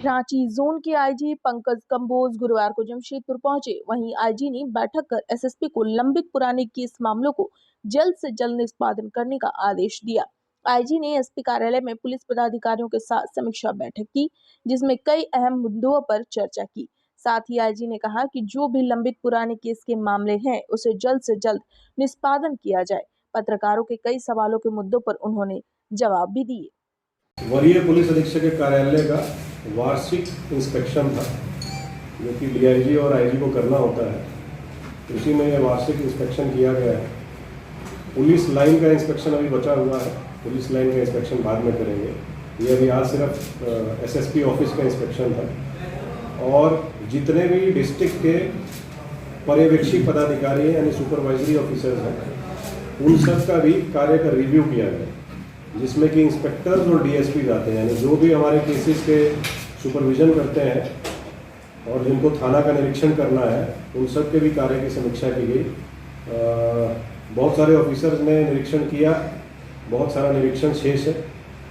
Ranchi zone के IG Pankaj Kamboj गुरुवार को जमशेदपुर पहुंचे। वहीं आईजी ने बैठक कर एसएसपी को लंबित पुराने केस मामलों को जल्द से जल्द निष्पादन करने का आदेश दिया। आईजी ने एसपी कार्यालय में पुलिस पदाधिकारियों के साथ समीक्षा बैठक की, जिसमें कई अहम मुद्दों पर चर्चा की। साथ ही आईजी ने कहा कि जो भी लंबित पुराने केस के मामले हैं उसे जल्द से जल्द निष्पादन किया जाए। पत्रकारों के कई सवालों के मुद्दों पर उन्होंने जवाब भी दिए। वरीय पुलिस अधीक्षक के कार्यालय का वार्षिक इंस्पेक्शन था, जो कि डीआईजी और आईजी को करना होता है। उसी में यह वार्षिक इंस्पेक्शन किया गया है। पुलिस लाइन का इंस्पेक्शन अभी बचा हुआ है, पुलिस लाइन का इंस्पेक्शन बाद में करेंगे। ये अभी आज सिर्फ एसएसपी ऑफिस का इंस्पेक्शन था। और जितने भी डिस्ट्रिक्ट के पर्यवेक्षी पदाधिकारी यानी सुपरवाइजरी ऑफिसर्स हैं, उन सब का भी कार्य का रिव्यू किया गया, जिसमें कि इंस्पेक्टर्स और डीएसपी जाते हैं, यानी जो भी हमारे केसेस के सुपरविजन करते हैं और जिनको थाना का निरीक्षण करना है, उन सब के भी कार्य की समीक्षा की गई। बहुत सारे ऑफिसर्स ने निरीक्षण किया, बहुत सारा निरीक्षण शेष है।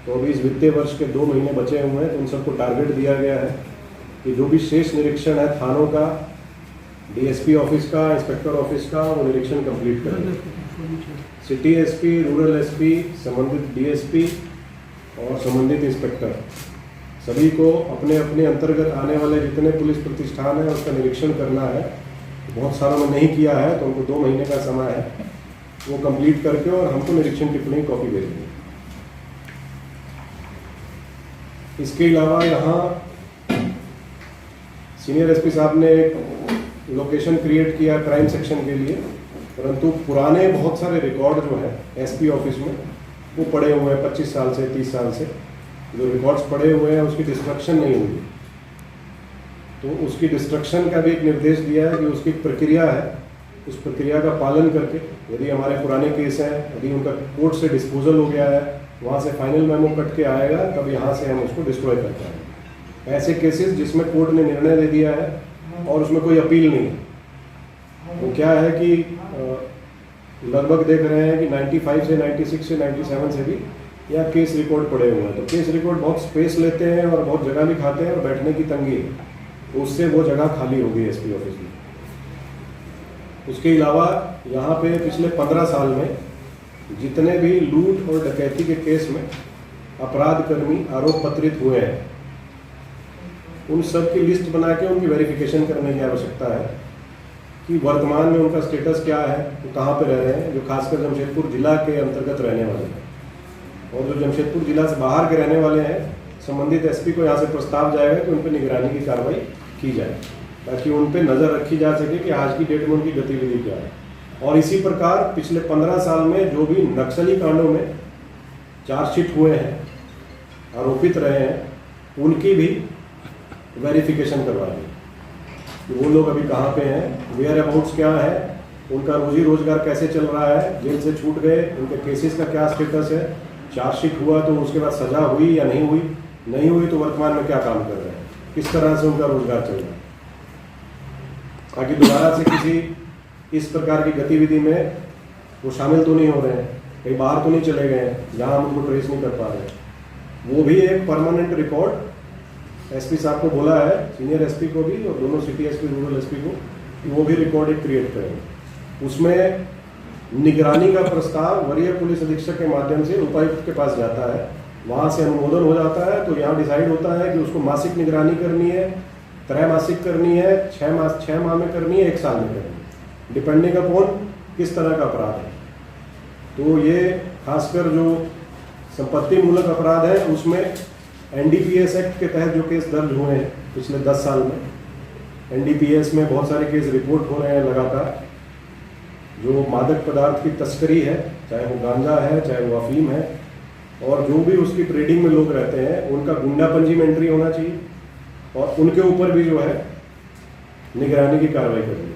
तो अभी इस वित्तीय वर्ष के 2 महीने बचे हुए हैं, तो उन सबको टारगेट दिया गया है कि जो भी शेष निरीक्षण है थानों का, डीएसपी ऑफिस का, इंस्पेक्टर ऑफिस का, वो निरीक्षण कंप्लीट करेंगे। सिटी एसपी, रूरल एसपी, संबंधित डीएसपी और संबंधित इंस्पेक्टर सभी को अपने अपने अंतर्गत आने वाले जितने पुलिस प्रतिष्ठान है उसका निरीक्षण करना है। बहुत सारों में नहीं किया है, तो उनको 2 महीने का समय है, वो कंप्लीट करके और हमको निरीक्षण टिप्पणी कॉपी भेजेंगे। इसके अलावा यहाँ सीनियर एसपी साहब ने एक लोकेशन क्रिएट किया क्राइम सेक्शन के लिए, परंतु पुराने बहुत सारे रिकॉर्ड जो है एसपी ऑफिस में वो पड़े हुए हैं 25 साल से 30 साल से। जो रिकॉर्ड्स पड़े हुए हैं उसकी डिस्ट्रक्शन नहीं हुई, तो उसकी डिस्ट्रक्शन का भी एक निर्देश दिया है कि उसकी प्रक्रिया है, उस प्रक्रिया का पालन करके यदि हमारे पुराने केस हैं, यदि उनका कोर्ट से डिस्पोजल हो गया है, वहाँ से फाइनल मेमो कट के आएगा, तब यहाँ से हम उसको डिस्ट्रॉय कर पाएंगे। ऐसे केसेस जिसमें कोर्ट ने निर्णय दे दिया है और उसमें कोई अपील नहीं है, वो क्या है कि लगभग देख रहे हैं कि 95 से 96 से 97 से भी या केस रिकॉर्ड पड़े हुए हैं। तो केस रिकॉर्ड बहुत स्पेस लेते हैं और बहुत जगह भी खाते हैं और बैठने की तंगी है, तो उससे वो जगह खाली हो गई एसपी ऑफिस में। उसके अलावा यहाँ पे पिछले 15 साल में जितने भी लूट और डकैती के केस में अपराधकर्मी आरोप पत्रित हुए हैं, उन सब की लिस्ट बना के उनकी वेरिफिकेशन करने की आवश्यकता है कि वर्तमान में उनका स्टेटस क्या है, वो कहाँ पे रह रहे हैं, जो खासकर जमशेदपुर जिला के अंतर्गत रहने वाले हैं। और जो जमशेदपुर जिला से बाहर के रहने वाले हैं, संबंधित एसपी को यहाँ से प्रस्ताव जाएगा कि उन पर निगरानी की कार्रवाई की जाए, ताकि उन पर नज़र रखी जा सके कि आज की डेट में उनकी गतिविधि क्या है। और इसी प्रकार पिछले 15 साल में जो भी नक्सली कांडों में चार्जशीट हुए हैं, आरोपित रहे हैं, उनकी भी वेरिफिकेशन करवा दी कि वो लोग अभी कहाँ पे हैं, वेयर अबाउट्स क्या है, उनका रोजी रोजगार कैसे चल रहा है, जेल से छूट गए, उनके केसेस का क्या स्टेटस है, चार्जशीट हुआ तो उसके बाद सजा हुई या नहीं हुई, नहीं हुई तो वर्तमान में क्या काम कर रहे हैं, किस तरह से उनका रोजगार चल रहा है, ताकि दोबारा से किसी इस प्रकार की गतिविधि में वो शामिल तो नहीं हो रहे हैं, कहीं बाहर तो नहीं चले गए हैं जहाँ हम उनको ट्रेस नहीं कर पा रहे। वो भी एक परमानेंट रिकॉर्ड एसपी साहब को बोला है, सीनियर एसपी को भी और दोनों सिटी एसपी, रूरल एसपी को, कि वो भी रिकॉर्ड एक क्रिएट करेंगे। उसमें निगरानी का प्रस्ताव वरीय पुलिस अधीक्षक के माध्यम से उपायुक्त के पास जाता है, वहाँ से अनुमोदन हो जाता है, तो यहाँ डिसाइड होता है कि उसको मासिक निगरानी करनी है, त्रैमासिक करनी है, 6 माह में करनी है, 1 साल में करनी है, डिपेंडिंग अपॉन किस तरह का अपराध है। तो ये खासकर जो संपत्ति मूलक अपराध है उसमें एनडीपीएस एक्ट के तहत जो केस दर्ज हुए हैं पिछले 10 साल में, एनडीपीएस में बहुत सारे केस रिपोर्ट हो रहे हैं लगातार। जो मादक पदार्थ की तस्करी है, चाहे वो गांजा है, चाहे वो अफीम है, और जो भी उसकी ट्रेडिंग में लोग रहते हैं, उनका गुंडा पंजी में एंट्री होना चाहिए और उनके ऊपर भी जो है निगरानी की कार्रवाई करनी है।